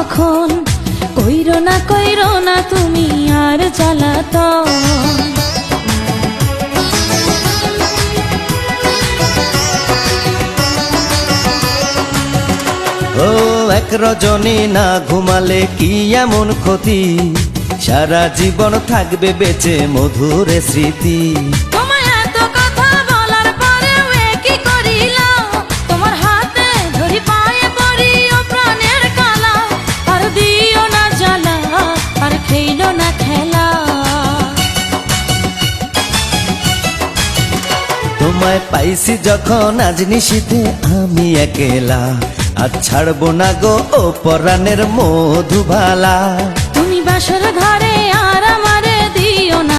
কখন, কইরো না তুমি আর জ্বালাতন। ও এক রজনী না ঘুমালে কি এমন ক্ষতি, সারা জীবন থাকবে বেঁচে মধুর স্মৃতি। তোমায় এত কথা বলার পরেও কি করিলাম, তোমার হাতে ধরি পায়ে পড়ি ও প্রাণের কালা। আর দিও না জ্বালা, আর খেইলো না খেলা। তোমায় পাইছি যখন আজ নিশীথে আমি একেলা, আর ছাড়বো না গো ও পরাণের মধুবালা। তুমি বাসর ঘরে